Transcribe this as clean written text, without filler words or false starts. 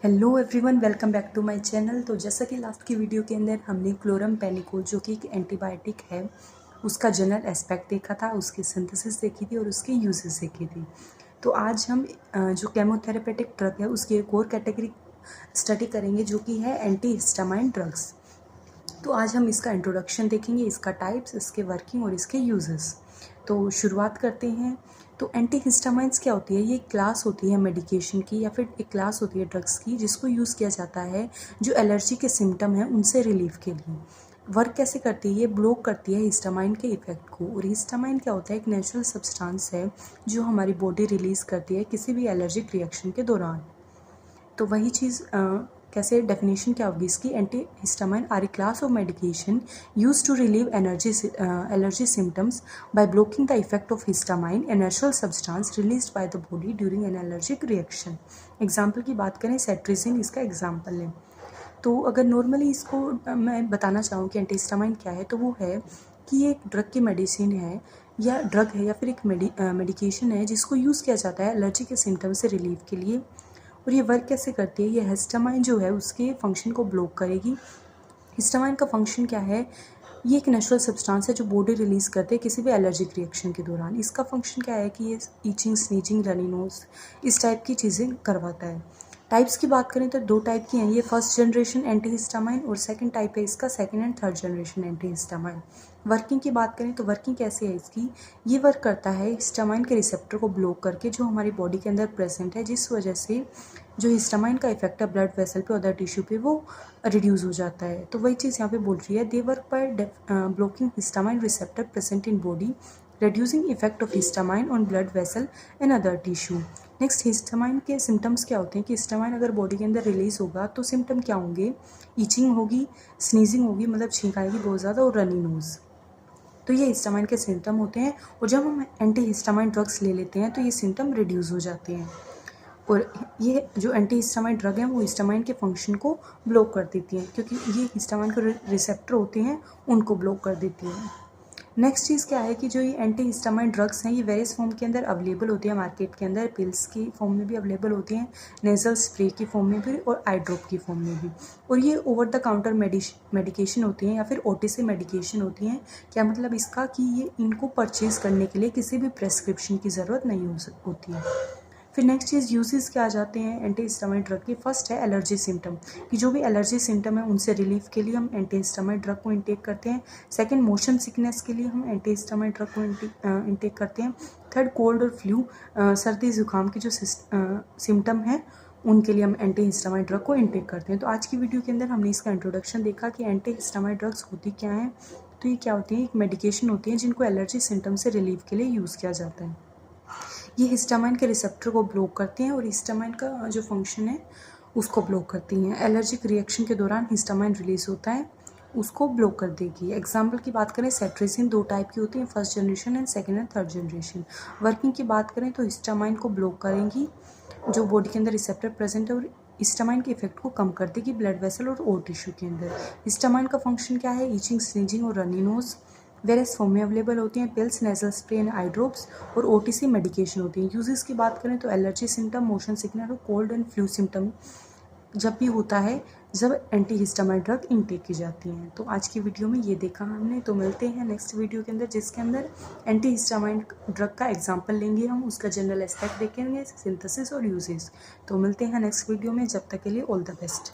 Hello everyone, welcome back to my channel. तो जैसा कि लास्ट की वीडियो के अंदर हमने क्लोरमपेनिकोल जो कि एक एंटीबायोटिक है उसका जनरल एस्पेक्ट देखा था, उसकी सिंथेसिस देखी थी और उसके यूजेस देखी थी। तो आज हम जो केमोथेरेपेटिक ड्रग है उसकी एक और कैटेगरी स्टडी करेंगे जो कि है एंटी हिस्टामाइन ड्रग्स। तो आज हम इसका इंट्रोडक्शन देखेंगे, इसका टाइप्स, इसके वर्किंग और इसके यूजेस। तो शुरुआत करते हैं। तो एंटीहिस्टामाइंस क्या होती है? ये एक क्लास होती है मेडिकेशन की या फिर एक क्लास होती है ड्रग्स की जिसको यूज़ किया जाता है जो एलर्जी के सिम्टम हैं उनसे रिलीफ के लिए। वर्क कैसे करती है? ये ब्लॉक करती है हिस्टामाइन के इफेक्ट को। और हिस्टामाइन क्या होता है? एक नेचुरल सब्सटेंस है जो हमारी बॉडी रिलीज़ करती है किसी भी एलर्जिक रिएक्शन के दौरान। तो वही चीज़ कैसे डेफिनेशन क्या होगी इसकी? Antihistamine are a class of medication use to relieve allergy symptoms by blocking the effect of histamine, a natural substance released by the body during an allergic reaction. Example की बात करें, cetirizine इसका example है। तो अगर normally इसको मैं बताना चाहूँ कि एंटी हिस्टामाइन क्या है, तो वो है कि ये एक ड्रग की मेडिसिन है या ड्रग है या फिर एक मेडिकेशन है जिसको यूज़ किया जाता है एलर्जी के सिम्टम से रिलीफ के लिए। और ये वर्क कैसे करती है? ये हिस्टामाइन जो है उसके फंक्शन को ब्लॉक करेगी। हिस्टामाइन का फंक्शन क्या है? ये एक नेचुरल सब्सटेंस है जो बॉडी रिलीज़ करते हैं किसी भी एलर्जिक रिएक्शन के दौरान। इसका फंक्शन क्या है कि ये ईचिंग, स्नीचिंग, रनी नोज इस टाइप की चीज़ें करवाता है। टाइप्स की बात करें तो दो टाइप की हैं, ये फर्स्ट जनरेशन एंटी हिस्टामाइन और सेकंड टाइप है इसका second and third generation anti histamine. Working की बात करें तो वर्किंग कैसे है इसकी? ये वर्क करता है हिस्टामाइन के रिसेप्टर को ब्लॉक करके जो हमारी बॉडी के अंदर प्रेजेंट है, जिस वजह से जो हिस्टामाइन का इफेक्ट है ब्लड वेसल पे, अदर टिश्यू पे, वो रिड्यूस हो जाता है। तो वही चीज़ यहाँ पे बोल रही है, they work by blocking histamine receptor present in body, reducing effect of histamine on blood vessel and other tissue। Next, histamine के सिम्टम्स क्या होते हैं कि हिस्टामाइन अगर बॉडी के अंदर रिलीज होगा तो सिम्टम क्या होंगे? ईचिंग होगी, स्नीजिंग होगी मतलब छींक आएगी बहुत ज़्यादा, और रनी नोज। तो ये हिस्टामाइन के सिम्टम होते हैं और जब हम एंटी हिस्टामाइन ड्रग्स ले लेते हैं तो ये सिम्टम रिड्यूस हो जाते हैं। और ये जो एंटी हिस्टामाइन ड्रग है वो हिस्टामाइन के फंक्शन को ब्लॉक कर देती हैं क्योंकि ये हिस्टामाइन के रिसेप्टर होते हैं उनको ब्लॉक कर देती हैं। नेक्स्ट चीज़ क्या है कि जो ये एंटी हिस्टामाइन ड्रग्स हैं ये वेरियस फॉर्म के अंदर अवेलेबल होती है मार्केट के अंदर। पिल्स की फॉर्म में भी अवेलेबल होती हैं, नेज़ल स्प्रे की फॉर्म में भी और आई ड्रॉप की फॉर्म में भी। और ये ओवर द काउंटर मेडिकेशन होती हैं या फिर ओटीसी मेडिकेशन होती हैं। क्या मतलब इसका कि ये इनको परचेज़ करने के लिए किसी भी प्रेस्क्रिप्शन की ज़रूरत नहीं होती है। फिर नेक्स्ट चीज़ यूजेस क्या आ जाते हैं एंटी हिस्टामाइन ड्रग की? फर्स्ट है एलर्जी सिम्टम, कि जो भी एलर्जी सिम्टम है उनसे रिलीफ के लिए हम एंटी हिस्टामाइन ड्रग को इंटेक करते हैं। सेकंड, मोशन सिकनेस के लिए हम एंटी हिस्टामाइन ड्रग को इंटेक करते हैं। थर्ड, कोल्ड और फ्लू, सर्दी जुकाम की जो सिम्टम है उनके लिए हम एंटी हिस्टामाइन ड्रग को इंटेक करते हैं। तो आज की वीडियो के अंदर हमने इसका इंट्रोडक्शन देखा कि एंटी हिस्टामाइन ड्रग्स होती क्या हैं। तो ये क्या होती है? एक मेडिकेशन होती है जिनको एलर्जी सिम्टम से रिलीफ के लिए यूज़ किया जाता है। ये हिस्टामाइन के रिसेप्टर को ब्लॉक करते हैं और हिस्टामाइन का जो फंक्शन है उसको ब्लॉक करती हैं। एलर्जिक रिएक्शन के दौरान हिस्टामाइन रिलीज होता है, उसको ब्लॉक कर देगी। एग्जाम्पल की बात करें, सेट्रिजिन दो टाइप की होती है, first generation and second and third generation. Working की बात करें तो हिस्टामाइन को ब्लॉक करेंगी जो बॉडी के अंदर रिसेप्टर प्रेजेंट है और हिस्टामाइन के इफेक्ट को कम कर देगी ब्लड वेसल और टिश्यू के अंदर। हिस्टामाइन का फंक्शन क्या है? ईचिंग, स्नीजिंग और रनी नोज वेरियस फॉर्म में अवेलेबल होती हैं। Pills, nasal spray and eye drops और ओटीसी मेडिकेशन होती हैं। यूजेस की बात करें तो एलर्जी सिम्टम, मोशन सिकनेस और कोल्ड एंड फ्लू सिम्टम जब भी होता है जब एंटी हिस्टामाइन ड्रग इनटेक की जाती हैं। तो आज की वीडियो में ये देखा हमने। तो मिलते हैं नेक्स्ट वीडियो के अंदर जिसके अंदर एंटी हिस्टामाइन ड्रग का एग्जाम्पल लेंगे हम, उसका जनरल एस्पेक्ट देखेंगे, सिंथेसिस और यूजेस। तो मिलते हैं नेक्स्ट वीडियो में, जब तक के लिए ऑल द बेस्ट।